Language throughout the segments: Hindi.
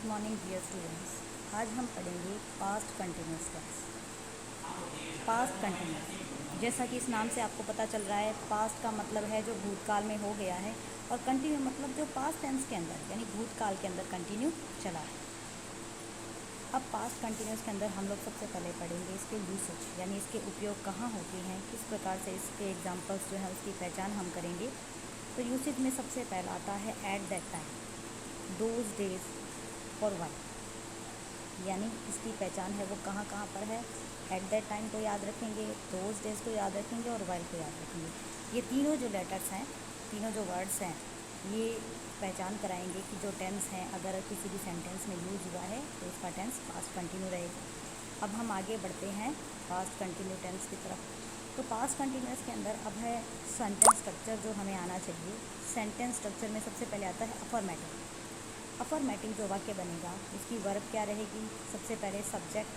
Good morning dear students. आज हम पढ़ेंगे past continuous tense. Past continuous, जैसा कि इस नाम से आपको पता चल रहा है, पास्ट का मतलब है जो भूतकाल में हो गया है और कंटिन्यू मतलब जो पास्ट टेंस के अंदर यानी भूतकाल के अंदर कंटिन्यू चला है। अब पास्ट कंटिन्यूस के अंदर हम लोग सबसे पहले पढ़ेंगे इसके यूसेज यानी इसके उपयोग कहाँ होते हैं, किस प्रकार से इसके एग्जाम्पल्स जो है उसकी पहचान हम करेंगे। तो यूसेज में सबसे पहला आता है at that time, those days और वाई, यानी इसकी पहचान है वो कहाँ कहाँ पर है। एट दैट टाइम को याद रखेंगे, दोज डेज को याद रखेंगे और वाइल को याद रखेंगे। ये तीनों जो लेटर्स हैं, तीनों जो वर्ड्स हैं, ये पहचान कराएंगे कि जो टेंस हैं अगर किसी भी सेंटेंस में यूज हुआ है तो उसका टेंस पास्ट कंटिन्यू रहेगा। अब हम आगे बढ़ते हैं पास्ट कंटिन्यू टेंस की तरफ। तो पास्ट कंटिन्यूस के अंदर अब है सेंटेंस स्ट्रक्चर जो हमें आना चाहिए। सेंटेंस स्ट्रक्चर में सबसे पहले आता है अफर्मेटिव। अफर्मेटिव जो वाक्य बनेगा उसकी वर्ब क्या रहेगी, सबसे पहले सब्जेक्ट,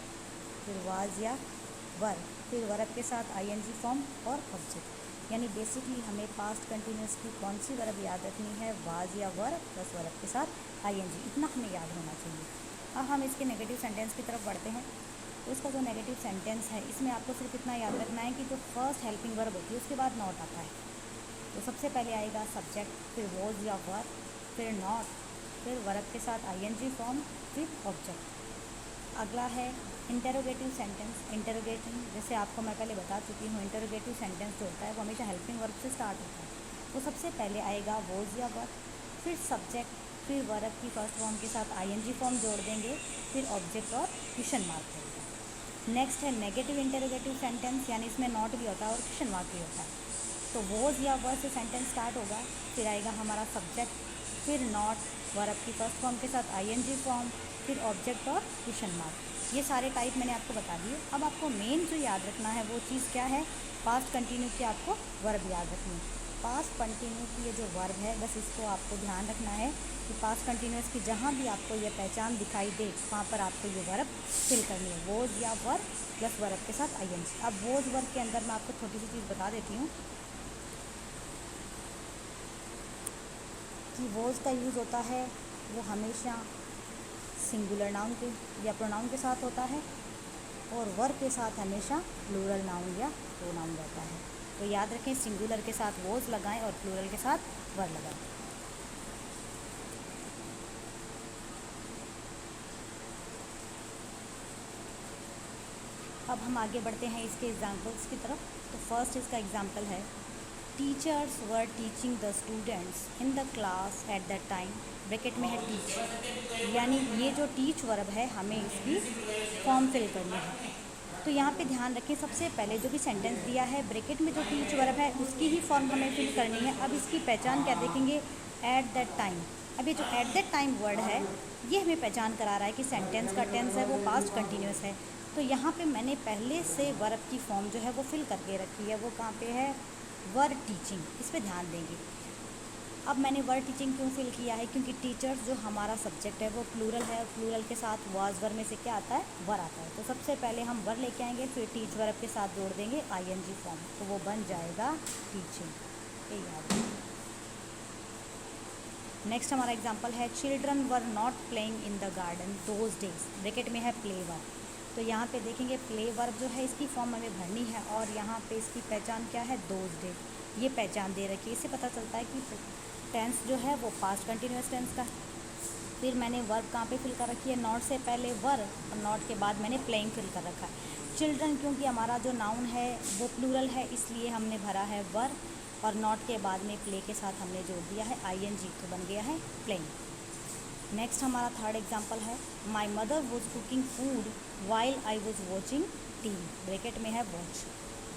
फिर वाज या वर्ब, फिर वर्ब के साथ आईएनजी फॉर्म और ऑब्जेक्ट। यानी बेसिकली हमें पास्ट कंटिन्यूस की कौन सी वर्ब याद रखनी है, वाज या वर्ब प्लस वर्ब के साथ आईएनजी, इतना हमें याद होना चाहिए। अब हम इसके नेगेटिव सेंटेंस की तरफ बढ़ते हैं। तो इसका जो नेगेटिव सेंटेंस है इसमें आपको सिर्फ इतना याद रखना है कि जो फर्स्ट हेल्पिंग वर्ब होती है उसके बाद नॉट आता है। तो सबसे पहले आएगा सब्जेक्ट, फिर वॉज या वर्ब, फिर नॉट, फिर वर्ब के साथ आईएनजी फॉर्म, फिर ऑब्जेक्ट। अगला है इंटरोगेटिव सेंटेंस। इंटरोगेटिव जैसे आपको मैं पहले बता चुकी हूँ, इंटरोगेटिव सेंटेंस जो होता है वो हमेशा हेल्पिंग वर्ब से स्टार्ट होता है। तो सबसे पहले आएगा वॉज या वर्ब, फिर सब्जेक्ट, फिर वर्ब की फर्स्ट फॉर्म के साथ आईएनजी फॉर्म जोड़ देंगे, फिर ऑब्जेक्ट और क्वेश्चन मार्क रहेगा। नेक्स्ट है नेगेटिव इंटरोगेटिव सेंटेंस, यानी इसमें नॉट भी होता है और क्वेश्चन मार्क भी होता है। तो वॉज या वर्ब से सेंटेंस स्टार्ट होगा, फिर आएगा हमारा सब्जेक्ट, फिर नॉट, वर्ब की फर्स्ट फॉर्म के साथ आईएनजी फॉर्म, फिर ऑब्जेक्ट और क्वेश्चन मार्क। ये सारे टाइप मैंने आपको बता दिए। अब आपको मेन जो याद रखना है वो चीज़ क्या है, पास्ट कंटिन्यू की आपको वर्ब याद रखनी है। पास्ट कंटिन्यू की ये जो वर्ब है बस इसको आपको ध्यान रखना है कि पास्ट कंटिन्यूस की जहाँ भी आपको ये पहचान दिखाई दे वहाँ पर आपको ये वर्ब फिल करनी है, वॉज या वर्ब प्लस वर्ब के साथ आईएनजी। अब वॉज वर्ब के अंदर मैं आपको छोटी सी चीज़ बता देती हूँ कि वॉज का यूज़ होता है वो हमेशा सिंगुलर नाउन के या प्रोनाउन के साथ होता है और वर्ब के साथ हमेशा प्लूरल नाउन या प्रोनाउन रहता है। तो याद रखें, सिंगुलर के साथ वॉज लगाएं और प्लूरल के साथ वर्ब लगाएं। अब हम आगे बढ़ते हैं इसके एग्जाम्पल्स की तरफ। तो फर्स्ट इसका एग्जाम्पल है teachers were teaching the students in the class at that time, bracket में है टीच, यानी ये जो टीच वर्ब है हमें इसकी फॉर्म फिल करनी है। तो यहाँ पे ध्यान रखें, सबसे पहले जो भी सेंटेंस दिया है ब्रैकेट में जो टीच वर्ब है उसकी ही फॉर्म हमें फिल करनी है। अब इसकी पहचान क्या देखेंगे, एट दैट टाइम। अब ये जो एट दैट टाइम वर्ड है ये हमें पहचान करा रहा है कि सेंटेंस का टेंस है वो पास्ट कंटिन्यूस है। तो यहाँ पे मैंने पहले से वर्ब की फॉर्म जो है वो फिल करके रखी है, वो कहाँ पे है, वर टीचिंग, इस पर ध्यान देंगे। अब मैंने वर टीचिंग क्यों फिल किया है, क्योंकि टीचर्स जो हमारा सब्जेक्ट है वो प्लूरल है और प्लूरल के साथ वाज वर्ब में से क्या आता है, वर आता है। तो सबसे पहले हम वर लेके आएंगे, फिर टीच वर्ब के साथ जोड़ देंगे आईएनजी फॉर्म, तो वो बन जाएगा टीचिंग। ये याद है। नेक्स्ट हमारा एग्जाम्पल है children were not playing in the garden those days, bracket में है प्ले वर्ब। तो यहाँ पे देखेंगे प्ले वर्ब जो है इसकी फॉर्म हमें भरनी है और यहाँ पे इसकी पहचान क्या है, दोज डेज, ये पहचान दे रखी है। इससे पता चलता है कि टेंस जो है वो पास्ट कंटिन्यूस टेंस का। फिर मैंने वर्ब कहाँ पे फिल कर रखी है, नॉट से पहले वर्ब और नॉट के बाद मैंने प्लेइंग फिल कर रखा है। चिल्ड्रन क्योंकि हमारा जो नाउन है वो प्लूरल है इसलिए हमने भरा है वर्ब और नॉट के बाद में प्ले के साथ हमने जोड़ दिया है आईएनजी, तो बन गया है प्लेइंग। नेक्स्ट हमारा थर्ड एग्जाम्पल है my mother was cooking food while I was watching TV, bracket में है वॉच,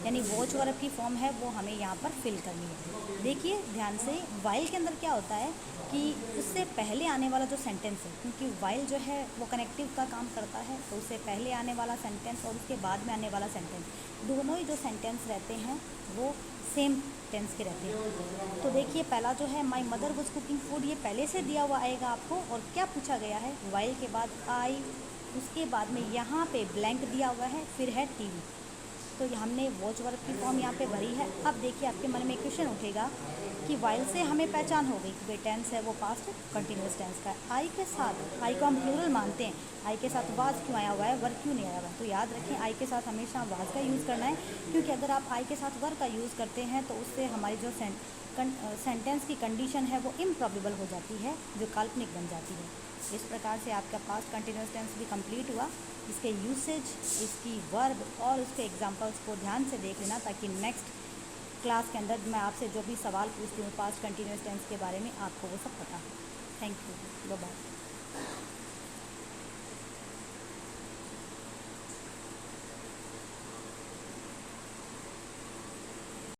यानी वॉच वर्ब की फॉर्म है वो हमें यहाँ पर फिल करनी है। देखिए ध्यान से, वाइल के अंदर क्या होता है कि उससे पहले आने वाला जो सेंटेंस है, क्योंकि वाइल जो है वो कनेक्टिव का काम करता है, तो उससे पहले आने वाला सेंटेंस और उसके बाद में आने वाला सेंटेंस, दोनों ही जो सेंटेंस रहते हैं वो सेम टेंस के रहते हैं। तो देखिए पहला जो है my mother was cooking food, ये पहले से दिया हुआ आएगा आपको और क्या पूछा गया है, वाइल के बाद आई, उसके बाद में यहाँ पे ब्लैंक दिया हुआ है, फिर है टीवी। तो हमने वॉच वर्ब की फॉर्म यहाँ पे भरी है। अब देखिए आपके मन में क्वेश्चन उठेगा कि वाइल से हमें पहचान हो गई कि टेंस है वो पास्ट कंटिन्यूस टेंस का है। आई के साथ, आई को हम प्लूरल मानते हैं, आई के साथ वाज क्यों आया हुआ है, वर्ग क्यों नहीं आया हुआ है? तो याद रखें आई के साथ हमेशा वाज का यूज़ करना है, क्योंकि अगर आप आई के साथ वर्ग का यूज़ करते हैं तो उससे हमारी जो सेंटेंस की कंडीशन है वो इम्प्रॉबेबल हो जाती है, जो काल्पनिक बन जाती है। इस प्रकार से आपका पास्ट कंटिन्यूस टेंस भी कंप्लीट हुआ। इसके यूसेज, इसकी वर्ब और उसके एग्जांपल्स को ध्यान से देख लेना, ताकि नेक्स्ट क्लास के अंदर मैं आपसे जो भी सवाल पूछती हूँ पास्ट कंटिन्यूस टेंस के बारे में, आपको वो सब पता हो। Thank you, bye bye.